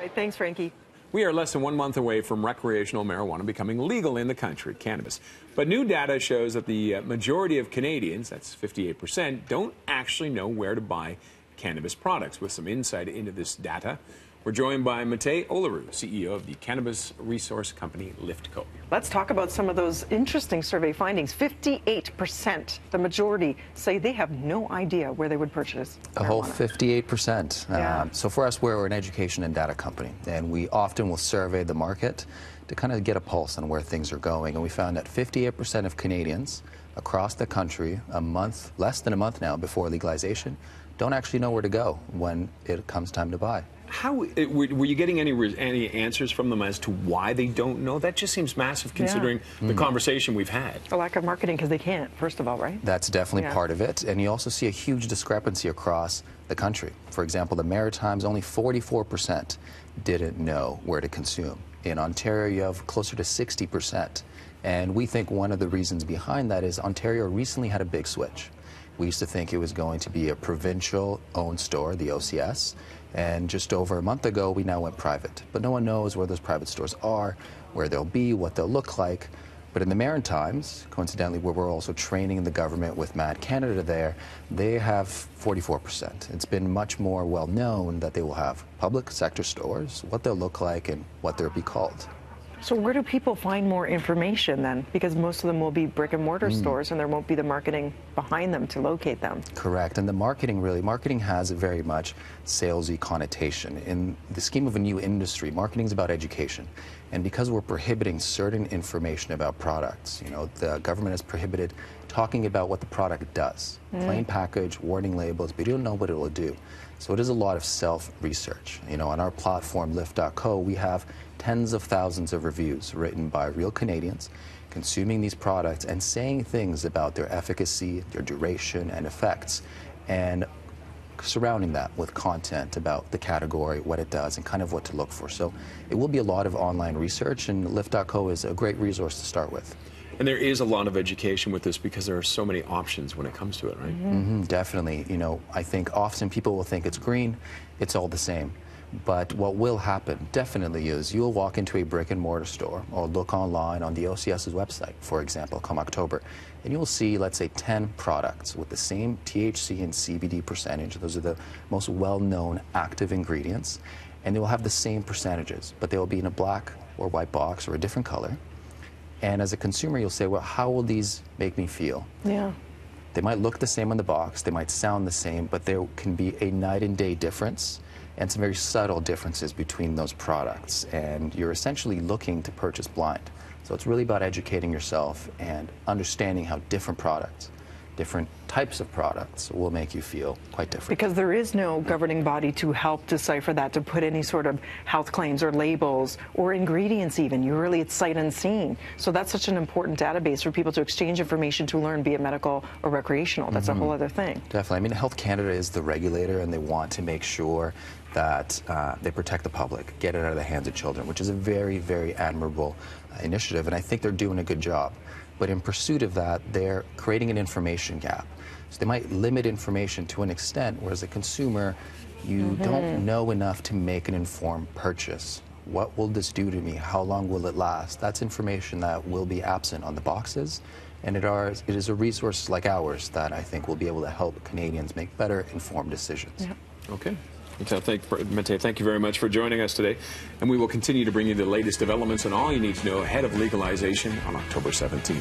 Right, thanks, Frankie. We are less than 1 month away from recreational marijuana becoming legal in the country, cannabis. But new data shows that the majority of Canadians, that's 58%, don't actually know where to buy cannabis products. With some insight into this data, we're joined by Matei Olaru, CEO of the cannabis resource company LiftCo. Let's talk about some of those interesting survey findings. 58%, the majority, say they have no idea where they would purchase marijuana. A whole 58%. Yeah. So for us, we're an education and data company, and we often will survey the market to kind of get a pulse on where things are going. And we found that 58% of Canadians across the country, less than a month now before legalization, don't actually know where to go when it comes time to buy. Were you getting any answers from them as to why they don't know? That just seems massive considering the conversation we've had. A lack of marketing because they can't, first of all, right? That's definitely part of it. And you also see a huge discrepancy across the country. For example, the Maritimes, only 44% didn't know where to consume. In Ontario, you have closer to 60%. And we think one of the reasons behind that is Ontario recently had a big switch. We used to think it was going to be a provincial-owned store, the OCS, and just over a month ago, we now went private. But no one knows where those private stores are, where they'll be, what they'll look like. But in the Maritimes, coincidentally, where we're also training the government with Mad Canada there, they have 44%. It's been much more well known that they will have public sector stores, what they'll look like, and what they'll be called. So where do people find more information then? Because most of them will be brick and mortar stores and there won't be the marketing behind them to locate them. Correct. And the marketing has a very much salesy connotation. In the scheme of a new industry, marketing is about education. And because we're prohibiting certain information about products, you know, the government has prohibited talking about what the product does. Plain package, warning labels, but you don't know what it will do. So it is a lot of self-research. You know, on our platform, Lift.co, we have tens of thousands of reviews written by real Canadians consuming these products and saying things about their efficacy, their duration, and effects, and surrounding that with content about the category, what it does, and kind of what to look for. So it will be a lot of online research, and Lift.co is a great resource to start with. And there is a lot of education with this because there are so many options when it comes to it, right? Definitely. You know, I think often people will think it's green, it's all the same. But what will happen definitely is you'll walk into a brick and mortar store or look online on the OCS's website, for example, come October, and you'll see, let's say, 10 products with the same THC and CBD percentage. Those are the most well-known active ingredients, and they will have the same percentages, but they will be in a black or white box or a different color. And as a consumer, you'll say, well, how will these make me feel? Yeah. They might look the same on the box, they might sound the same, but there can be a night and day difference and some very subtle differences between those products. And you're essentially looking to purchase blind. So it's really about educating yourself and understanding how different products, different types of products will make you feel quite different. Because there is no governing body to help decipher that, to put any sort of health claims or labels or ingredients even. Usually it's sight unseen. So that's such an important database for people to exchange information to learn, be it medical or recreational. That's a whole other thing. Definitely. I mean, Health Canada is the regulator, and they want to make sure that they protect the public, get it out of the hands of children, which is a very, very admirable initiative, and I think they're doing a good job. But in pursuit of that, they're creating an information gap. So they might limit information to an extent, whereas a consumer, you don't know enough to make an informed purchase. What will this do to me? How long will it last? That's information that will be absent on the boxes, and it is a resource like ours that I think will be able to help Canadians make better informed decisions. Yeah. Okay. Matei, thank you very much for joining us today. And we will continue to bring you the latest developments and all you need to know ahead of legalization on October 17th.